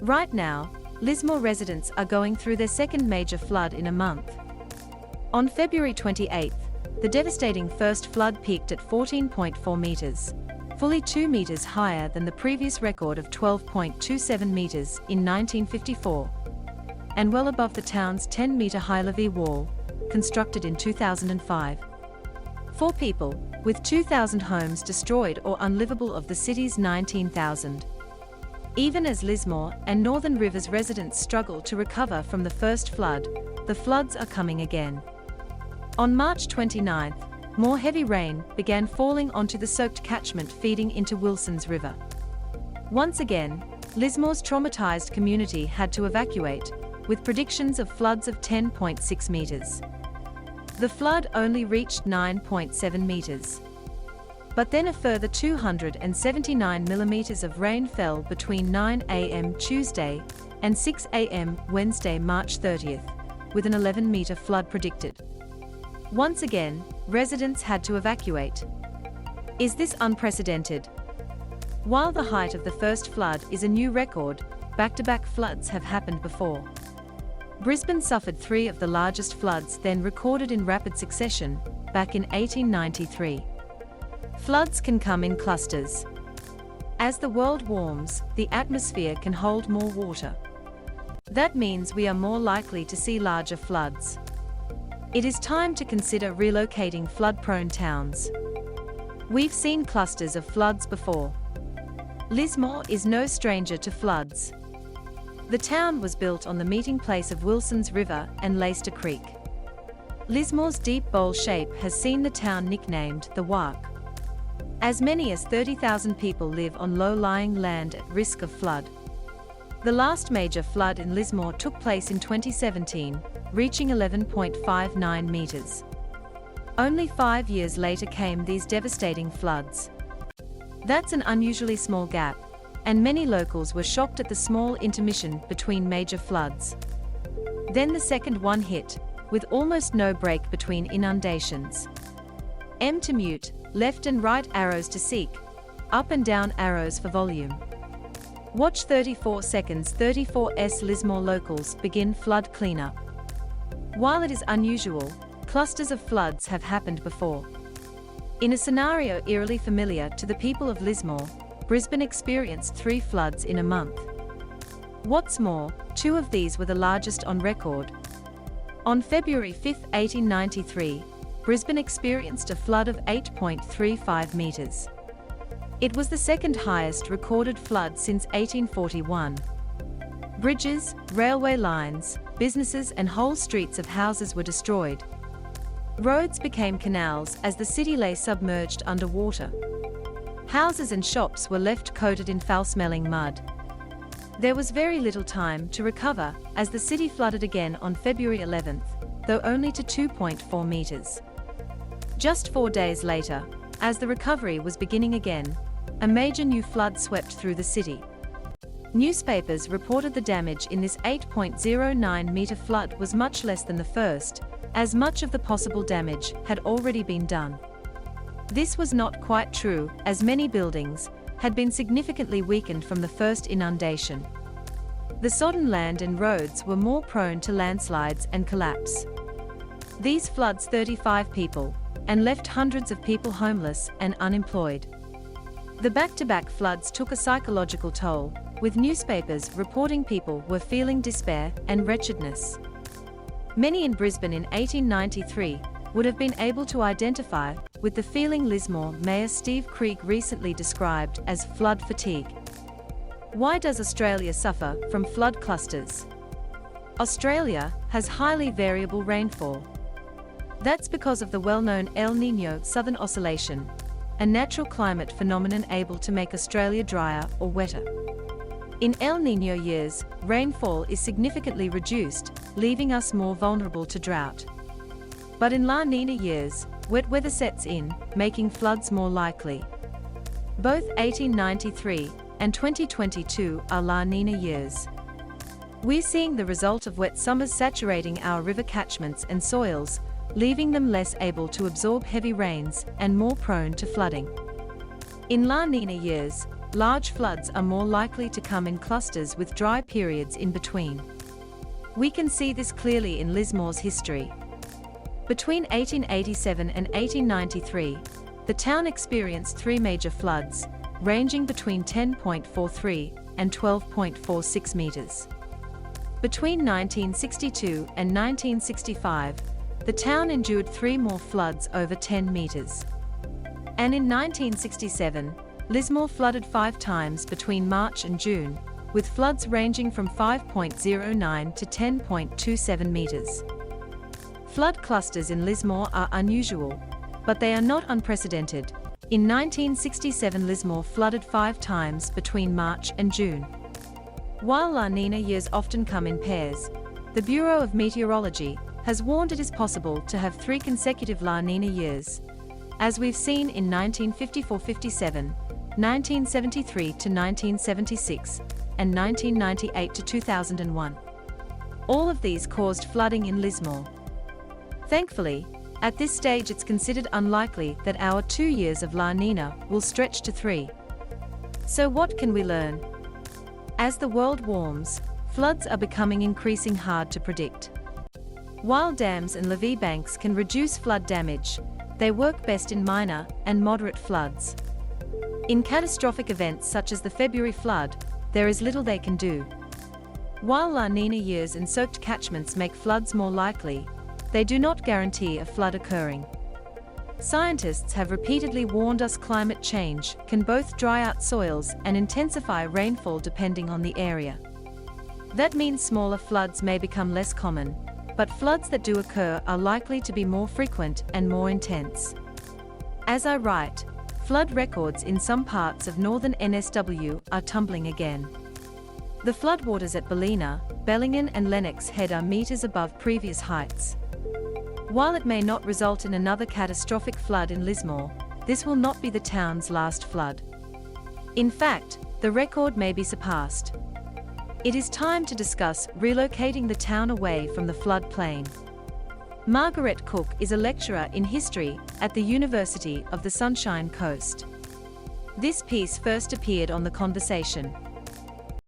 Right now, Lismore residents are going through their second major flood in a month. On February 28, the devastating first flood peaked at 14.4 meters, fully 2 meters higher than the previous record of 12.27 meters in 1954, and well above the town's 10-meter high levee wall, constructed in 2005. 4 people, with 2,000 homes destroyed or unlivable of the city's 19,000. Even as Lismore and Northern River's residents struggle to recover from the first flood, the floods are coming again. On March 29, more heavy rain began falling onto the soaked catchment feeding into Wilson's River. Once again, Lismore's traumatized community had to evacuate, with predictions of floods of 10.6 meters. The flood only reached 9.7 meters. But then a further 279 millimeters of rain fell between 9 a.m. Tuesday and 6 a.m. Wednesday, March 30th, with an 11-meter flood predicted. Once again, residents had to evacuate. Is this unprecedented? While the height of the first flood is a new record, back-to-back floods have happened before. Brisbane suffered 3 of the largest floods then recorded in rapid succession, back in 1893. Floods can come in clusters. As the world warms, the atmosphere can hold more water. That means we are more likely to see larger floods. It is time to consider relocating flood-prone towns. We've seen clusters of floods before. Lismore is no stranger to floods. The town was built on the meeting place of Wilson's River and Leicester Creek. Lismore's deep bowl shape has seen the town nicknamed the Wark. As many as 30,000 people live on low-lying land at risk of flood. The last major flood in Lismore took place in 2017, reaching 11.59 meters. Only 5 years later came these devastating floods. That's an unusually small gap, and many locals were shocked at the small intermission between major floods. Then the second one hit, with almost no break between inundations. M to mute, left and right arrows to seek, up and down arrows for volume. Watch 34 seconds 34s. Lismore locals begin flood cleanup. While it is unusual, clusters of floods have happened before. In a scenario eerily familiar to the people of Lismore, Brisbane experienced 3 floods in a month. What's more, 2 of these were the largest on record. On February 5, 1893, Brisbane experienced a flood of 8.35 meters. It was the second highest recorded flood since 1841. Bridges, railway lines, businesses and whole streets of houses were destroyed. Roads became canals as the city lay submerged underwater. Houses and shops were left coated in foul-smelling mud. There was very little time to recover as the city flooded again on February 11th, though only to 2.4 meters. Just 4 days later, as the recovery was beginning again, a major new flood swept through the city. Newspapers reported the damage in this 8.09-meter flood was much less than the first, as much of the possible damage had already been done. This was not quite true, as many buildings had been significantly weakened from the first inundation. The sodden land and roads were more prone to landslides and collapse. These floods 35 people, and left hundreds of people homeless and unemployed. The back-to-back floods took a psychological toll, with newspapers reporting people were feeling despair and wretchedness. Many in Brisbane in 1893 would have been able to identify with the feeling Lismore Mayor Steve Krieg recently described as flood fatigue. Why does Australia suffer from flood clusters? Australia has highly variable rainfall. That's because of the well-known El Niño Southern Oscillation, a natural climate phenomenon able to make Australia drier or wetter. In El Niño years, rainfall is significantly reduced, leaving us more vulnerable to drought. But in La Niña years, wet weather sets in, making floods more likely. Both 1893 and 2022 are La Niña years. We're seeing the result of wet summers saturating our river catchments and soils, leaving them less able to absorb heavy rains and more prone to flooding. In La Niña years, large floods are more likely to come in clusters with dry periods in between. We can see this clearly in Lismore's history. Between 1887 and 1893, the town experienced 3 major floods, ranging between 10.43 and 12.46 meters. Between 1962 and 1965, the town endured 3 more floods over 10 meters. And in 1967, Lismore flooded 5 times between March and June, with floods ranging from 5.09 to 10.27 meters. Flood clusters in Lismore are unusual, but they are not unprecedented. In 1967, Lismore flooded 5 times between March and June. While La Nina years often come in pairs, the Bureau of Meteorology has warned it is possible to have 3 consecutive La Nina years, as we've seen in 1954-57, 1973 to 1976, and 1998 to 2001. All of these caused flooding in Lismore. Thankfully, at this stage it's considered unlikely that our 2 years of La Nina will stretch to 3. So what can we learn? As the world warms, floods are becoming increasingly hard to predict. While dams and levee banks can reduce flood damage, they work best in minor and moderate floods. In catastrophic events such as the February flood, there is little they can do. While La Nina years and soaked catchments make floods more likely, they do not guarantee a flood occurring. Scientists have repeatedly warned us climate change can both dry out soils and intensify rainfall depending on the area. That means smaller floods may become less common, but floods that do occur are likely to be more frequent and more intense. As I write, flood records in some parts of northern NSW are tumbling again. The floodwaters at Ballina, Bellingen and Lennox Head are meters above previous heights. While it may not result in another catastrophic flood in Lismore, this will not be the town's last flood. In fact, the record may be surpassed. It is time to discuss relocating the town away from the floodplain. Margaret Cook is a lecturer in history at the University of the Sunshine Coast. This piece first appeared on The Conversation.